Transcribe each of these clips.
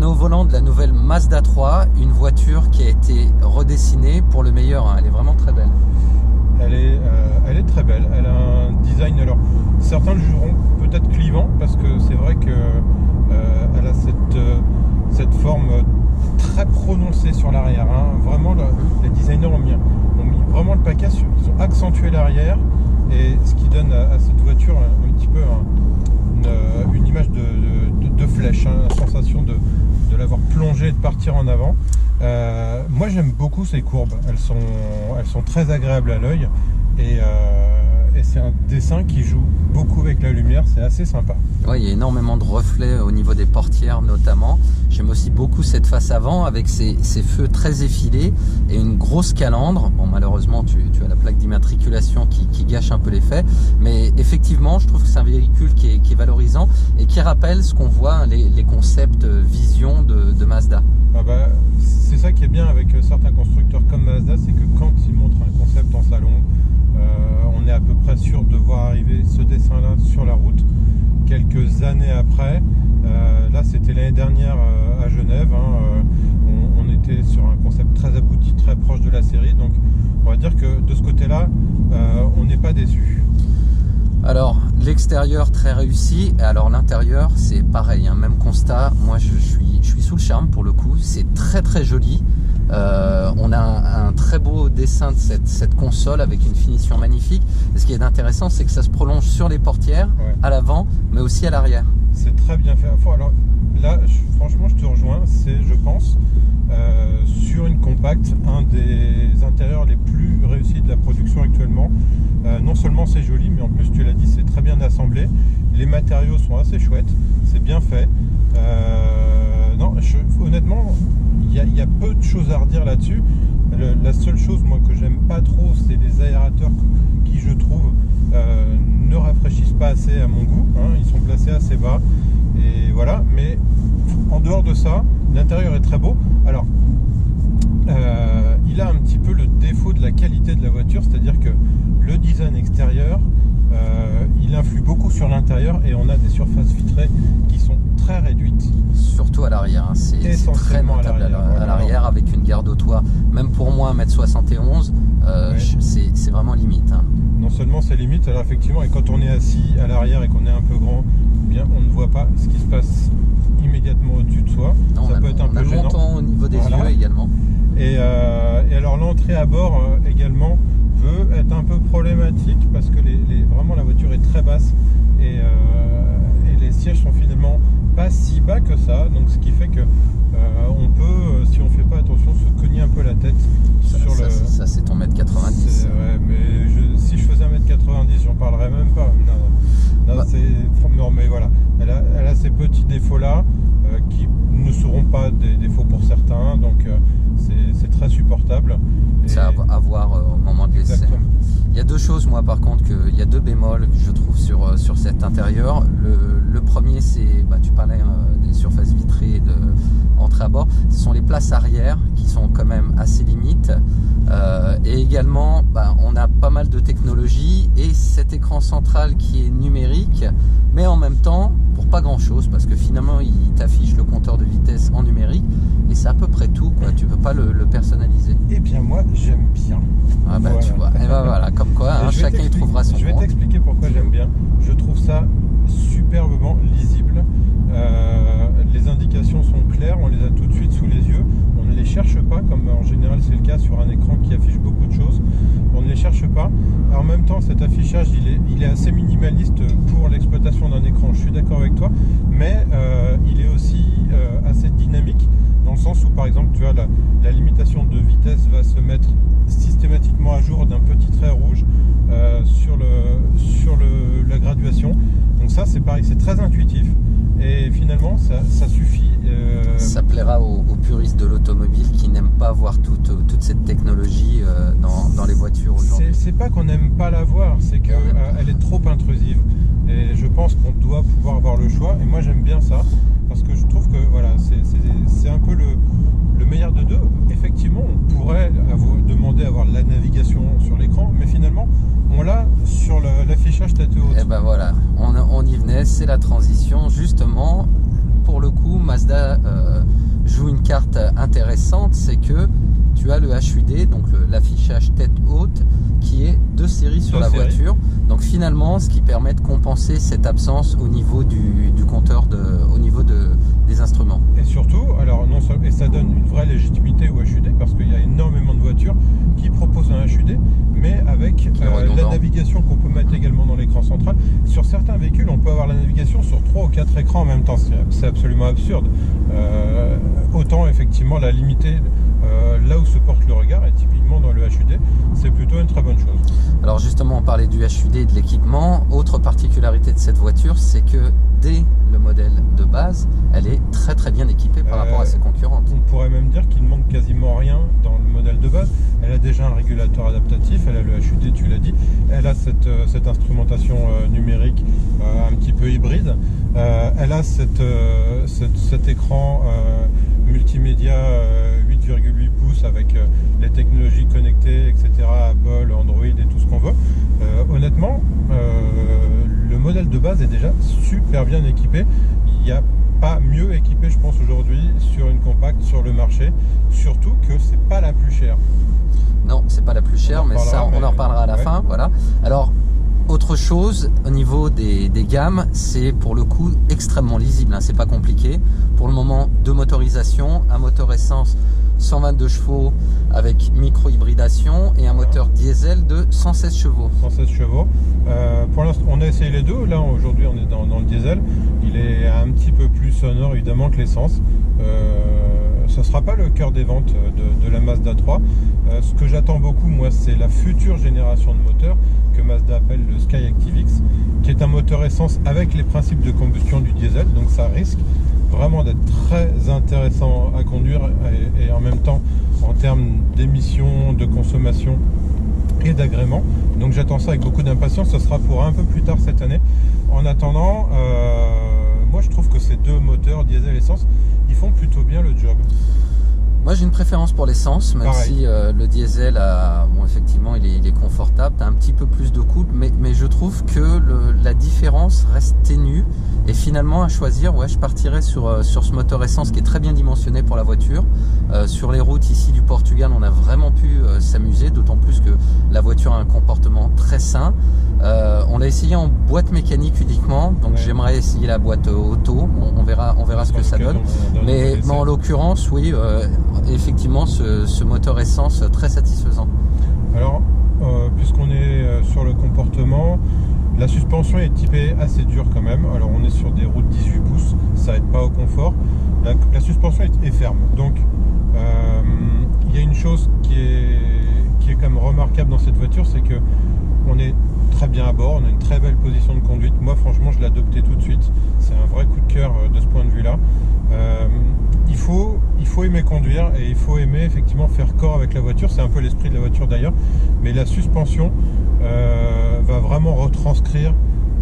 on est au volant de la nouvelle Mazda 3, une voiture qui a été redessinée pour le meilleur, hein. Elle est vraiment très belle. Elle est très belle, elle a un design, alors certains le jugeront peut-être clivant, parce que c'est vrai que elle a cette forme très prononcée sur l'arrière, hein. Vraiment les designers ont mis vraiment le paquet, ils ont accentué l'arrière, et ce qui donne à cette voiture un petit peu une image de flèche, hein, la sensation de l'avoir plongée et de partir en avant. Moi j'aime beaucoup ces courbes, elles sont très agréables à l'œil, et c'est un dessin qui joue beaucoup avec la lumière, c'est assez sympa. Ouais, il y a énormément de reflets au niveau des portières notamment. J'aime aussi beaucoup cette face avant avec ses feux très effilés et une grosse calandre. Bon, malheureusement tu as la plaque d'immatriculation qui gâche un peu l'effet, mais effectivement je trouve que c'est un véhicule qui est valorisant et qui rappelle ce qu'on voit, les concepts vision de Mazda. Ah bah, c'est ça qui est bien avec certains constructeurs comme Mazda, c'est que quand ils montrent un concept en salon, on est à peu près sûr de voir arriver ce dessin-là sur la route quelques années après. Là, c'était l'année dernière à Genève, hein, on était sur un concept très abouti, très proche de la série, donc on va dire que de ce côté-là, on n'est pas déçu. Alors, l'extérieur très réussi, et alors l'intérieur, c'est pareil, hein, même constat. Moi, je suis sous le charme pour le coup, c'est très très joli. On a un très beau dessin de cette console avec une finition magnifique. Et ce qui est intéressant, c'est que ça se prolonge sur les portières, ouais, à l'avant, mais aussi à l'arrière. C'est très bien fait. Enfin, alors, là, franchement, je te rejoins. C'est, je pense, sur une compacte, un des intérieurs les plus réussis de la production actuellement. Non seulement c'est joli, mais en plus, tu l'as dit, c'est très bien assemblé. Les matériaux sont assez chouettes. C'est bien fait. Non, honnêtement, il y a peu de choses à redire là-dessus. La seule chose, moi, que j'aime pas trop, c'est les aérateurs qui, je trouve, ne rafraîchissent pas assez à mon goût, hein. Ils sont placés assez bas. Et voilà, mais en dehors de ça, l'intérieur est très beau. Alors, il a un petit peu le défaut de la qualité de la voiture, c'est-à-dire que le design extérieur, il influe beaucoup sur l'intérieur, et on a des surfaces vitrées qui sont très réduites. Surtout à l'arrière, hein. C'est très notable à l'arrière, avec une garde au toit. Même pour moi, 1m71, ouais, c'est vraiment limite, hein. Non seulement c'est limite, alors effectivement, et quand on est assis à l'arrière et qu'on est un peu grand, eh bien on ne voit pas ce qui se passe immédiatement au-dessus de soi. Non, ça peut être un peu gênant. On a le montant au niveau des yeux également. Et alors l'entrée à bord également peut être un peu problématique, parce que vraiment la voiture est très basse, et les sièges sont finalement pas si bas que ça, donc ce qui fait que on peut, si on fait pas attention, se cogner un peu la tête sur le... Ça c'est ton 1m90. Ouais, mais si je faisais 1m90, j'en parlerais même pas. Non, bah, non, mais voilà, elle a ces petits défauts là qui ne seront pas des défauts pour certains, donc c'est très supportable. C'est à voir au moment de l'essai. Il y a deux choses, moi par contre, il y a deux bémols que je trouve sur cet intérieur. Le premier, c'est, tu parlais des surfaces vitrées d'entrée à bord, ce sont les places arrière qui sont quand même assez limites. Et également, on a pas mal de technologie, et cet écran central qui est numérique, mais en même temps pour pas grand chose, parce que finalement il t'affiche le compteur de vitesse en numérique, et c'est à peu près tout, quoi. Tu peux pas le personnaliser. Eh bien moi j'aime bien. Ah bah voilà. Tu vois, et voilà, comme quoi, hein, chacun y trouvera son compte. Je vais t'expliquer pourquoi j'aime bien. Je trouve ça superbement lisible. Les indications sont claires, on les a tout de suite sous les yeux. On ne les cherche pas, comme en général c'est le cas sur un écran qui affiche beaucoup de choses. On ne les cherche pas. En même temps, cet affichage, il est assez minimaliste pour l'exploitation d'un écran. Je suis d'accord avec toi, mais il est aussi assez dynamique, dans le sens où, par exemple, tu as la limitation de vitesse va se mettre systématiquement à jour d'un petit trait rouge sur la graduation. Donc ça, c'est pareil, c'est très intuitif, et finalement ça suffit. Ça plaira aux puristes de l'automobile qui n'aiment pas voir toute cette technologie dans les voitures aujourd'hui. C'est pas qu'on n'aime pas la voir, c'est qu'elle est trop intrusive, et je pense qu'on doit pouvoir avoir le choix, et moi j'aime bien ça, parce que je trouve que voilà, c'est un peu le meilleur de deux. Effectivement, on pourrait demander à avoir la navigation sur l'écran, mais finalement on l'a sur l'affichage tête haute. Et ben voilà, on y venait, c'est la transition justement. pour le coup, Mazda joue une carte intéressante, c'est que tu as le HUD, donc l'affichage tête haute, qui est de série sur la voiture. Donc finalement, ce qui permet de compenser cette absence au niveau du compteur, au niveau des instruments. Et surtout, alors non seulement, et ça donne une vraie légitimité au HUD, parce qu'il y a énormément de voitures qui proposent un HUD, mais avec la navigation qu'on peut mettre également dans l'écran central. Sur certains véhicules, on peut avoir la navigation sur 3 ou 4 écrans en même temps. C'est absolument absurde. Autant effectivement la limiter là où se porte le regard, et typiquement dans le HUD, c'est plutôt une très bonne chose. Alors justement, on parlait du HUD et de l'équipement. Autre particularité de cette voiture, c'est que dès le modèle de base, elle est très très bien équipée par rapport à ses concurrentes. On pourrait même dire qu'il ne manque quasiment rien dans le modèle de base. Elle a déjà un régulateur adaptatif, elle a le HUD, tu l'as dit, elle a cette instrumentation numérique un petit peu hybride, elle a cet écran multimédia 8,8 pouces avec les technologies connectées, etc., Apple, Android et tout ce qu'on veut. Honnêtement, le modèle de base est déjà super bien équipé. Il n'y a pas mieux équipé, je pense, aujourd'hui sur une compacte sur le marché, surtout que c'est pas la plus chère. Non, c'est pas la plus chère, mais ça, on en reparlera à la fin. Voilà. Alors, autre chose, au niveau des gammes, c'est pour le coup extrêmement lisible, hein, c'est pas compliqué. Pour le moment, 2 motorisations, un moteur essence 122 chevaux avec micro-hybridation et un moteur diesel de 116 chevaux. 116 chevaux. Pour l'instant, on a essayé les deux. Là, aujourd'hui, on est dans le diesel. Il est un petit peu plus sonore, évidemment, que l'essence. Ce ne sera pas le cœur des ventes de la Mazda 3. Ce que j'attends beaucoup, moi, c'est la future génération de moteurs que Mazda appelle le Skyactiv-X, qui est un moteur essence avec les principes de combustion du diesel. Donc ça risque vraiment d'être très intéressant à conduire et en même temps en termes d'émissions, de consommation et d'agrément. Donc j'attends ça avec beaucoup d'impatience. Ce sera pour un peu plus tard cette année. En attendant, moi je trouve que ces deux moteurs diesel essence, ils font plutôt bien le job. Moi j'ai une préférence pour l'essence, même Pareil. si le diesel, bon, effectivement il est confortable, tu as un petit peu plus de couple, mais je trouve que la différence reste ténue. Et finalement à choisir, ouais, je partirais sur ce moteur essence qui est très bien dimensionné pour la voiture. Sur les routes ici du Portugal, on a vraiment pu s'amuser, d'autant plus que la voiture a un comportement très sain. On l'a essayé en boîte mécanique uniquement, donc ouais. J'aimerais essayer la boîte auto, on verra ce que ça donne. Mais en l'occurrence, oui, effectivement, ce moteur essence très satisfaisant. Alors, puisqu'on est sur le comportement, la suspension est typée assez dure quand même. Alors, on est sur des routes 18 pouces, ça aide pas au confort. La suspension est ferme. Donc, il y a une chose qui est quand même remarquable dans cette voiture, c'est que on est très bien à bord, on a une très belle position de conduite. Moi, franchement, je l'ai adopté tout de suite. C'est un vrai coup de cœur de ce point de vue-là. Il faut aimer conduire et il faut aimer effectivement faire corps avec la voiture. C'est un peu l'esprit de la voiture d'ailleurs. Mais la suspension va vraiment retranscrire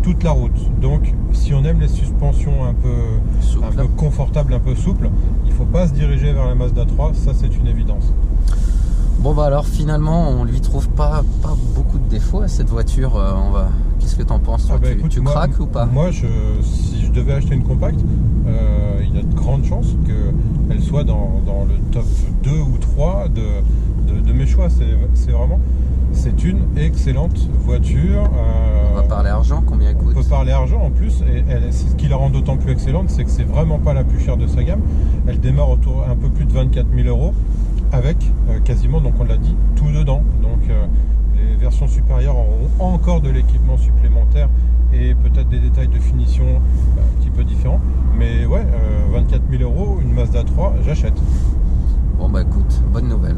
toute la route. Donc, si on aime les suspensions un peu confortables, un peu souples, il ne faut pas se diriger vers la Mazda 3. Ça, c'est une évidence. Bon bah alors finalement on lui trouve pas beaucoup de défauts à cette voiture. Qu'est-ce que tu en penses? Écoute, tu craques ou pas? Moi si je devais acheter une compacte, il y a de grandes chances qu'elle soit dans le top 2 ou 3 de mes choix. C'est une excellente voiture. On va parler argent, combien elle coûte? On peut parler argent en plus, et ce qui la rend d'autant plus excellente, c'est que c'est vraiment pas la plus chère de sa gamme. Elle démarre autour un peu plus de 24 000 €. Avec quasiment, donc on l'a dit, tout dedans. Donc les versions supérieures auront encore de l'équipement supplémentaire et peut-être des détails de finition un petit peu différents. Mais ouais, 24 000 €, une Mazda 3, j'achète. Bon bah écoute, bonne nouvelle.